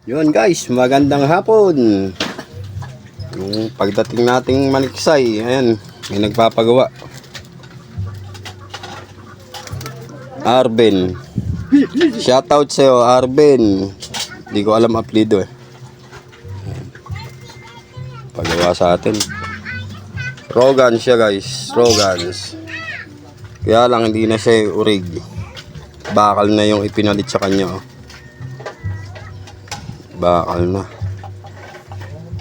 Yun guys, magandang hapon. Yung pagdating nating Maliksay, ayan, may nagpapagawa. Arben. Shoutout sa'yo, Arben. Hindi ko alam apelido eh. Pagawa sa atin. Rogan siya guys, Rogans. Kaya lang hindi na siya urig. Bakal na yung ipinalit sa kanya. Oh. Bakal na.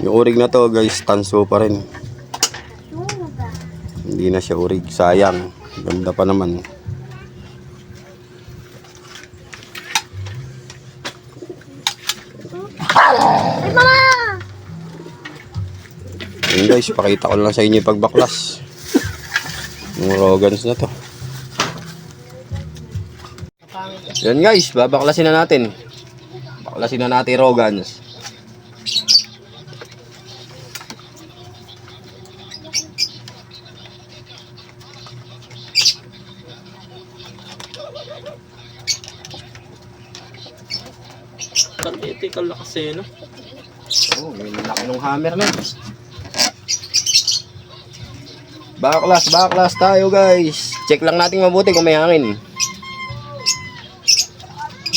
Yung urig na to guys, tanso pa rin. Hindi na siya urig, sayang. Ganda pa naman. Yun guys, pakita ko lang sa inyo yung pagbaklas. Yung Rogans na to. Yan guys, babaklasin na natin. Baklasin na natin Rogans. Pathetic ang lakas eh, no? Oh, may laki ng hammer na. Baklas tayo guys. Check lang natin mabuti kung may hangin.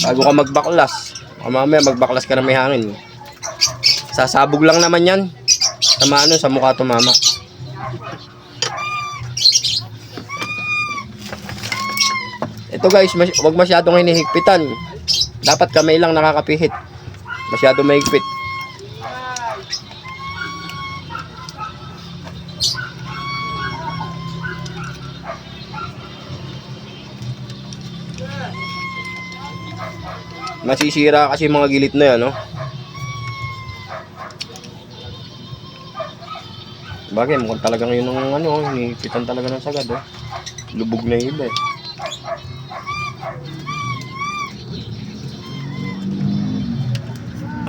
Bago ka magbaklas. Baka mamaya magbaklas ka na may hangin. Sasabog lang naman yan. Tama sa mukha tumama. Ito guys, wag masyadong hinihigpitan. Dapat kamay lang nakakapihit. Masyado mahigpit. Masisira kasi mga gilid na yan, no? Bagay, mukhang talagang yun ng ano, hinihipitan talaga ng sagad, oh. Lubog na yung iba, eh.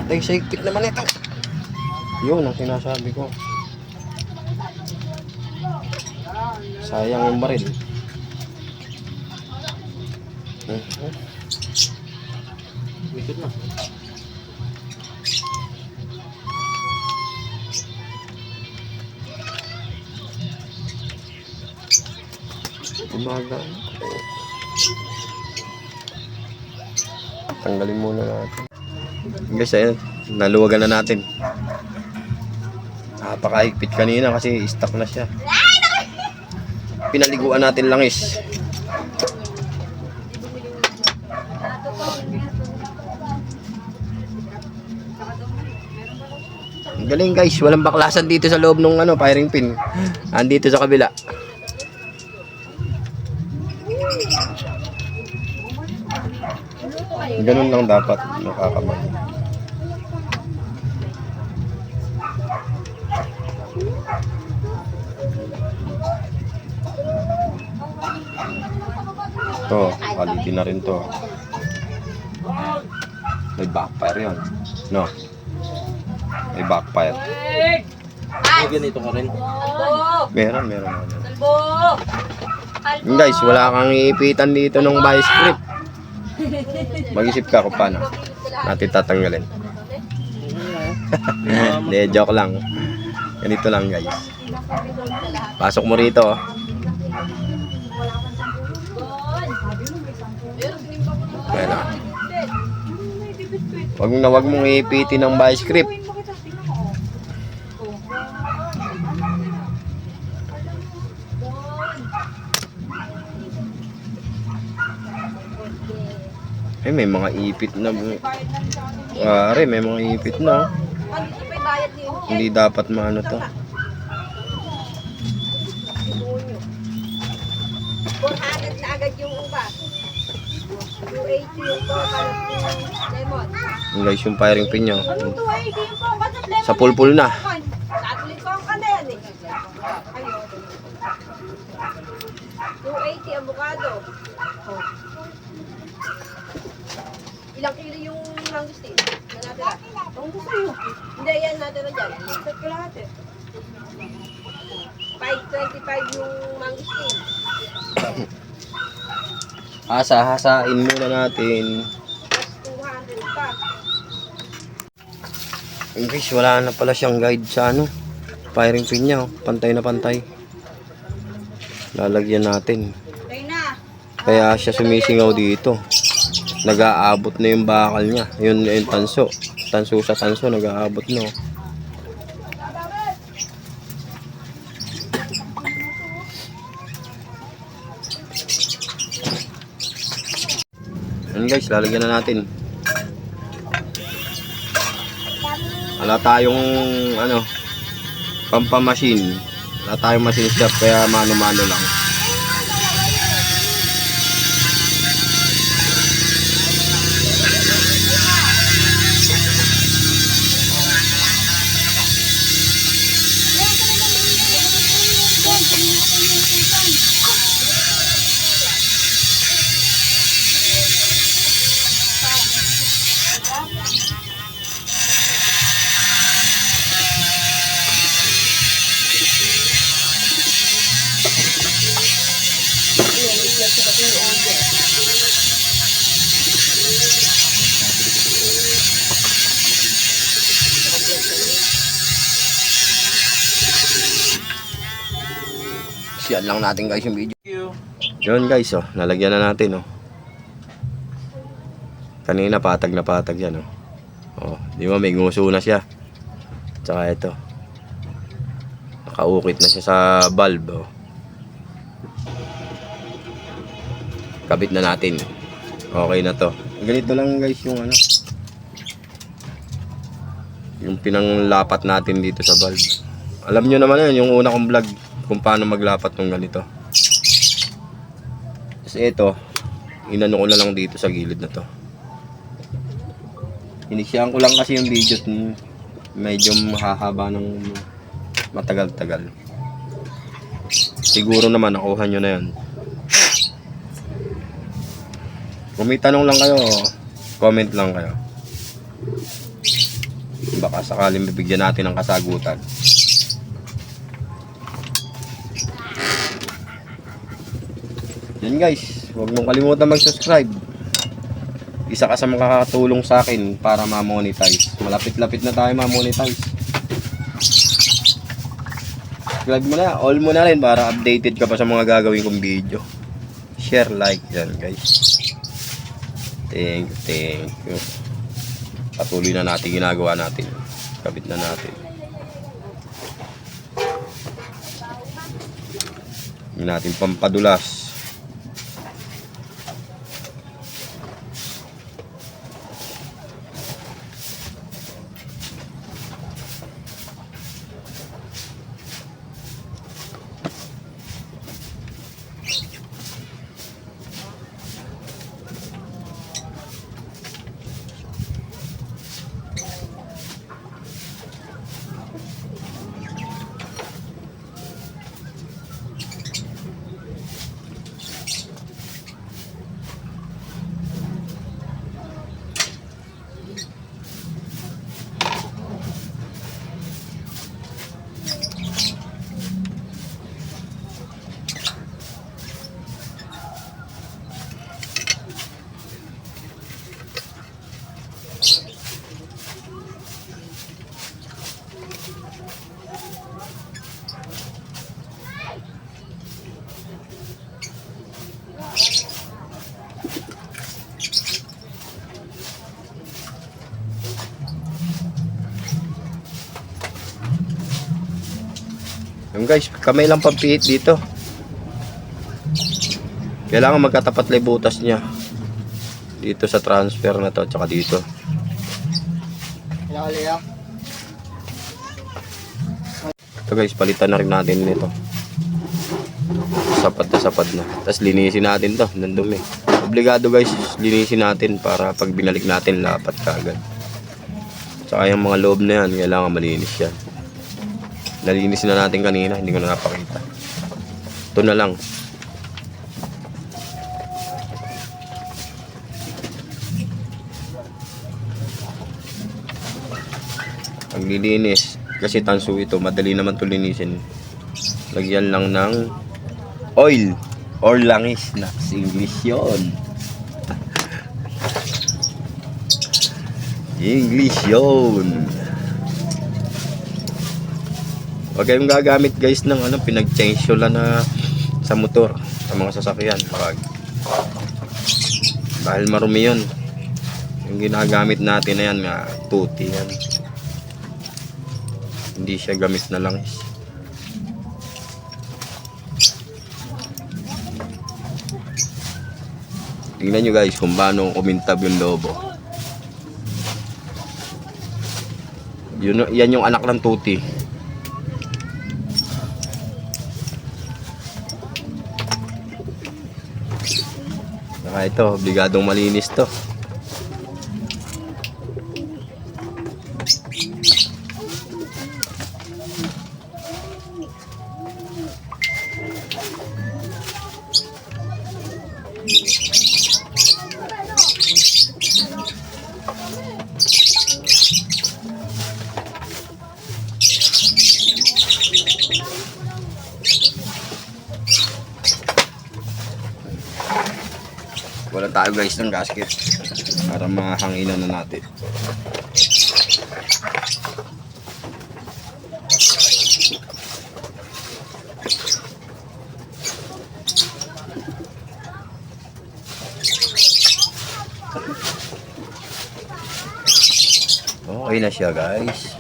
Atay, sa higpit naman ito. Yun ang sinasabi ko. Sayang yung baril. Likod na. Umaga. Tanggalin muna natin. Guys, ayun. Naluwagan na natin. Napakahigpit kanina kasi stuck na siya. Pinaliguan natin langis. Galing guys, walang baklasan dito sa loob ng firing pin. Andito sa kabila. Ganun lang dapat, nakakabay. Ito, quality na rin to. May backfire yun. No? May backfire. Ay, ganito ka rin. Meron. Yun guys, wala kang iipitan dito ng vice grip. Mag-isip ka kung paano natin tatanggalin. Hindi, joke lang. Ganito lang guys. Pasok mo rito. Kaya na. Wag mong iipitin ng vice grip. Eh, may mga ipit na. May mga ipit na. Hindi dapat maano to. 400 na agad yung uba. 280 yung lemon. Yung guys, yung firing pin nyo. Anong 280 yung coconut lemon? Sa pulpul na. Satulik ko ang kanda yan eh. Ayun. 280 avocado. Oh. Ilang kilo yung mangustin? Natira. Ang gusto yun. Hindi, yan natira dyan. Set ko lahat eh. 525 yung mangustin. Hasa-hasain muna natin. Plus 200 pa. Yung guys, wala na pala siyang guide sa ano, firing pin niya. Oh. Pantay na pantay. Lalagyan natin. Kaya siya sumisingaw dito. Nag-aabot na yung bakal niya. Yun yung tanso. Tanso sa tanso, nag-aabot na. Oh. Yan guys, lalagyan na natin. Wala tayong ano, pampamachine. Wala tayong machine shop kaya mano-mano lang. Siyan lang natin guys yung video. Yun guys, oh, nalagyan na natin, oh. Kanina patag na patag yan, oh. Oh, di ba may nguso na siya. Tsaka ito. Nakaukit na siya sa valve, oh. Kabit na natin. Okay na to. Ganito lang guys yung ano. Yung pinanglapat natin dito sa valve. Alam nyo naman yun, yung una kong vlog kung paano maglapat ng ganito. Kasi ito, inano ko na lang dito sa gilid na to. Inisyaan ko lang kasi yung video, medyo mahahaba ng matagal-tagal. Siguro naman nakuha nyo na yan. Kung may tanong lang kayo, comment lang kayo. Baka sakaling bibigyan natin ng kasagutan. Yan guys, huwag mong kalimutan mag-subscribe. Isa ka sa makakatulong sa akin para ma-monetize. Malapit-lapit na tayo ma-monetize. Subscribe mo na, all mo na rin para updated ka pa sa mga gagawin kong video. Share, like yan guys. Thank you. Patuloy na natin ginagawa natin. Kabit na natin. Hindi natin pampadulas. Yung guys, kamay lang pampihit dito. Kailangan magkatapat lang butas niya. Dito sa transfer na to, tsaka dito. Ito guys, palitan na rin natin nito. Sapat na. Tapos linisin natin to, nandumi. Obligado guys, linisin natin para pag binalik natin, lapat kaagad. Tsaka yung mga loob na yan, kailangan malinis yan. Nalinis na natin kanina, hindi ko na napakita. Ito na lang. Ang lilinis, kasi tanso ito, madali naman ito linisin. Lagyan lang ng oil or langis na English yun. English yun. Huwag kayong gagamit guys ng ano, pinag-change lang na sa motor, sa mga sasakyan. Dahil marumi yun. Yung ginagamit natin na yan nga, tuti yan. Hindi siya gamit na langis. Tingnan nyo guys kung paano kumintab yung lobo. Yan yung anak ng tuti. Saka ito, obligadong malinis to. Wala tayo guys ng gasket para mahanginan na natin. Okay na siya guys.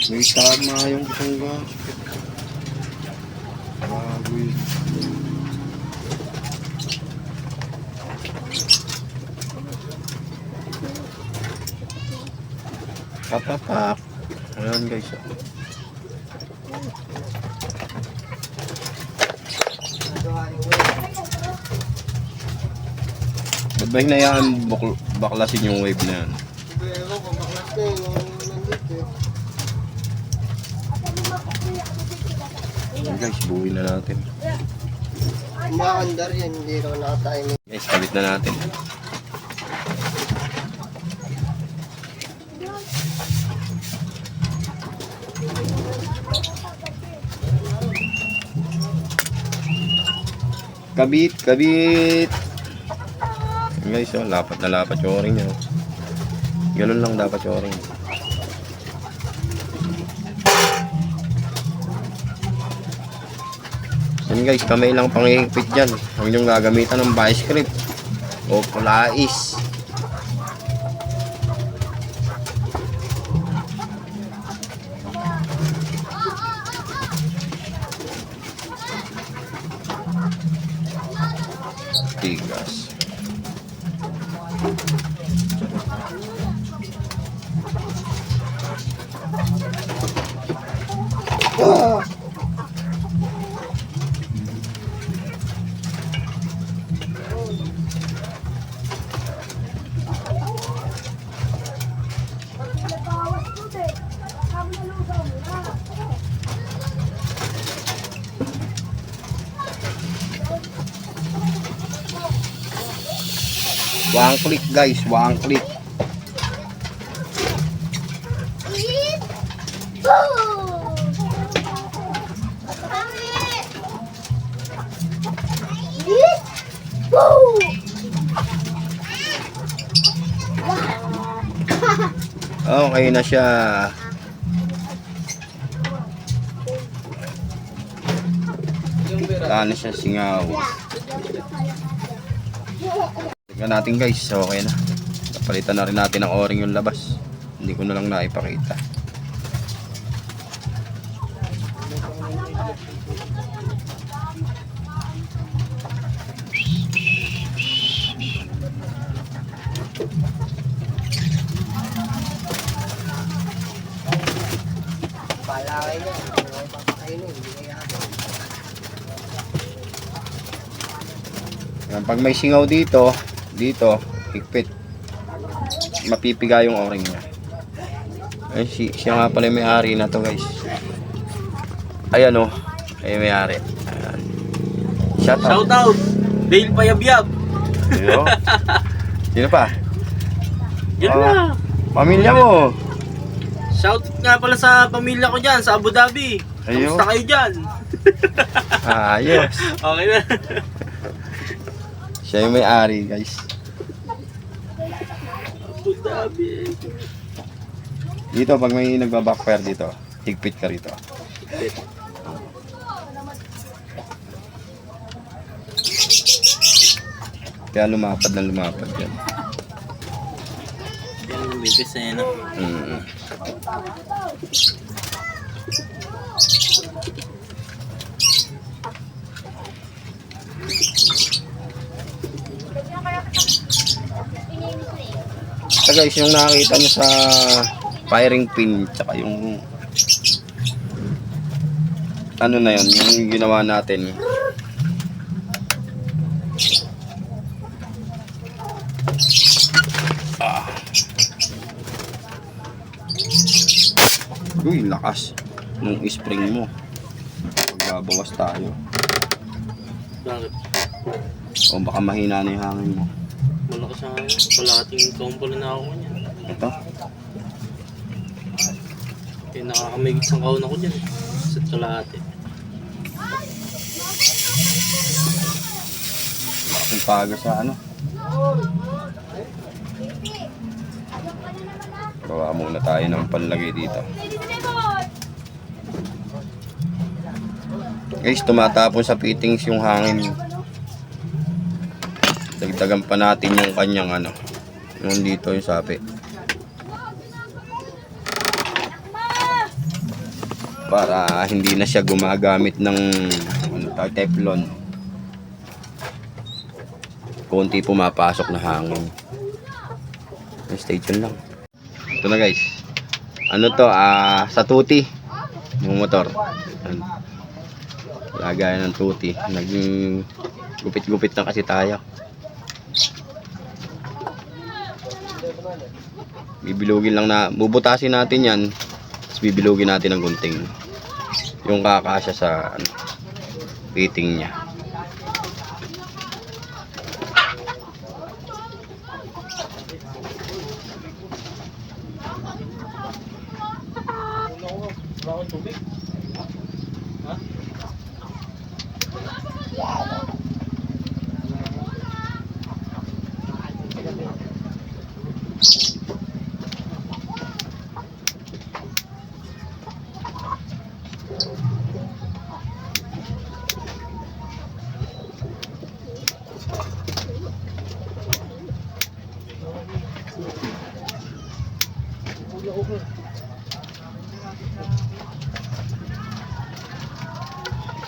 May tama yung isang gasket. Bagoy. Papapak. Ayan guys. Ba't ba hinayaan baklasin yung wave na yan? Ayan guys, buuin na natin. Umaandar yan, hindi raw nakatayo. Guys, kabit na natin. Kabit, kabit. Ayan guys, oh, lapat na lapat yung o-ring niya. Ganun lang dapat yung o-ring. Yan guys, kamay lang pangihigpit dyan. Huwag niyong gagamitan ng vice grip o kulais. Tigas. One click guys, one click. Okay na siya. Wala na siya singaw. Tingnan natin guys, okay na. Napalitan na rin natin ang o-ring yung labas. Hindi ko na lang naipakita. Palakay niya, may papakainin, hindi kaya ako. Yan, pag may singaw dito, higpit. Mapipiga yung o-ring niya. Ay, siya nga pala yung may-ari na to guys. Ayan o, ay may-ari. Ayan. Shout out. Shout out! Dale Payabyab! Yo. Sino pa? Yun Ah. na! Pamilya mo. Shout out nga pala sa pamilya ko dyan, sa Abu Dhabi! Ayun. Kamusta kayo dyan? Ayos. Okay na. Siya yung may-ari, guys. Abu Dhabi. Dito, pag may nagbabackfire dito, higpit ka rito. Kaya lumapad na lumapad yan. Yan yung bibis eh, no? Mm. So guys, yung nakakita nyo sa firing pin, tsaka yung ano na yun, yung ginawa natin. Uy, lakas nung spring mo. Magbabawas tayo. Bakit? O baka mahina na yung hangin mo. Malakas na ngayon. Kalahating taon pala na ako niyan. Ito. Kaya nakakamigit sang kaon ako dyan. Sa kalahati. Yung paga sa ano. Gawa muna tayo ng panlagay dito. Guys, tumatapon sa fittings yung hangin. Dagdagan pa natin yung kanyang ano. Yung dito yung sapi. Para hindi na siya gumagamit ng ano, teflon. Konti pumapasok na hangin. Stay tuned lang. Ito na guys. Ano to? Sa tuti. Yung motor. Yan. Lagayan ng tuti. Naging gupit-gupit na kasi tayo. Bibilugin lang na. Bubutasin natin yan. Tapos bibilugin natin ng gunting. Yung kakasya sa ano, fitting niya.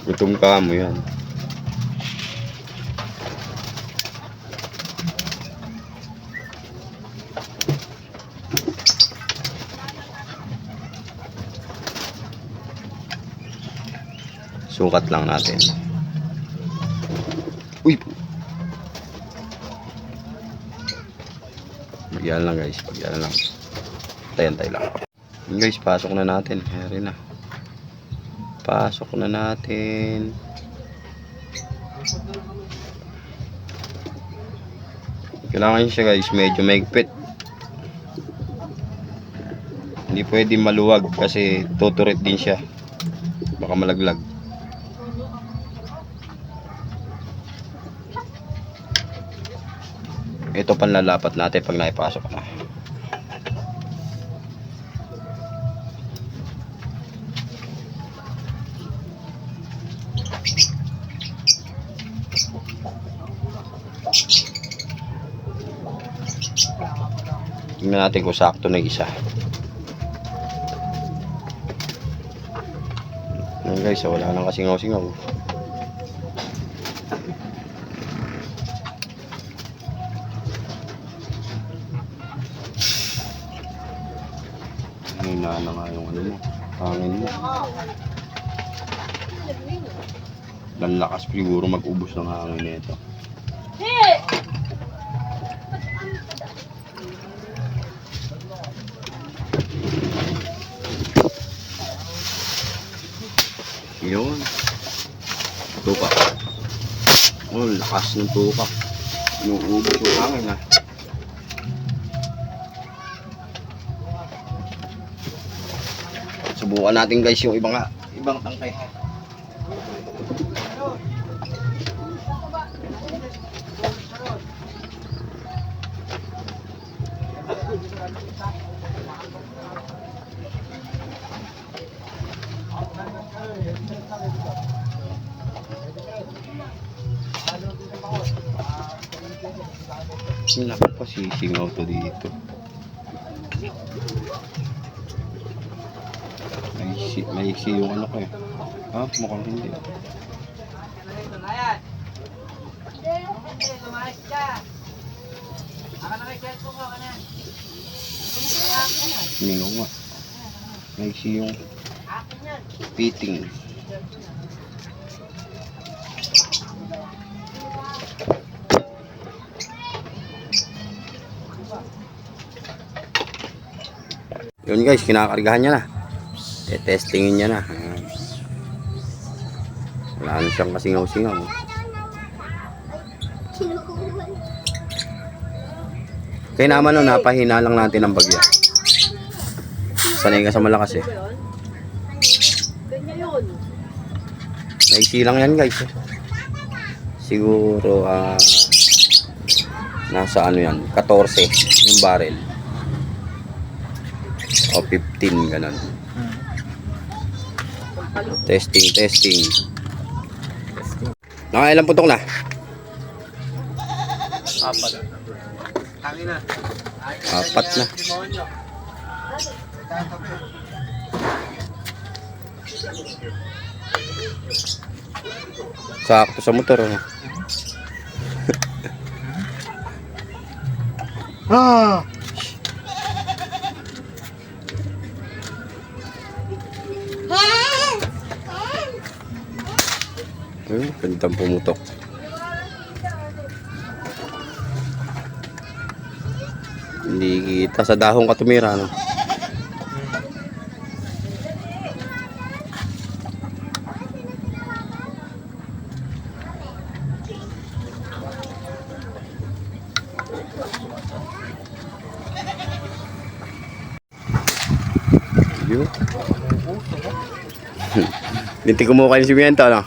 Gutom ka mo yan. Sukat lang natin. Uy! Bigyan lang guys, bigyan lang. Tayan-tay lang. Yun guys, pasok na natin. Ayan na. Pasok na natin. Kailangan siya guys, medyo maigpit. Hindi pwede maluwag kasi tuturit din siya. Baka malaglag. Ito panlalapat natin pag naipasok na. Tingnan natin kung sakto na isa. Ayan guys, wala nang kasingaw-singaw. Hina na nga yung ano mo, hangin mo. Dan lakas siguro mag-ubos ng hangin nito. Yun. Ito pa. Oh, lakas ng tuka. Yung ubos yung hangin ah. Subukan natin guys yung ibang tangkay. Nakapasisingaw to dito. May yung ano ko eh. Ha? Mukhang hindi. Mingaw nga. May yung fitting. Yun guys, kinakargahan niya na. Testingin niya na. Wala na siyang kasingaw-singaw. Kaya naman no, napahina lang natin ang bagya. Sanay ka sa malakas eh. Ganyan yun. Naiksi lang yan guys. Siguro nasa ano yan, 14 yung barrel. O 15 ganun. Testing. Nakailang putok na? 4. Tangin na. 4 na. Sakto sa motor. Ano? Gandang pumutok. Hindi kita sa dahong ka tumira, no? Yun. Linti kumukha yung simyento, no?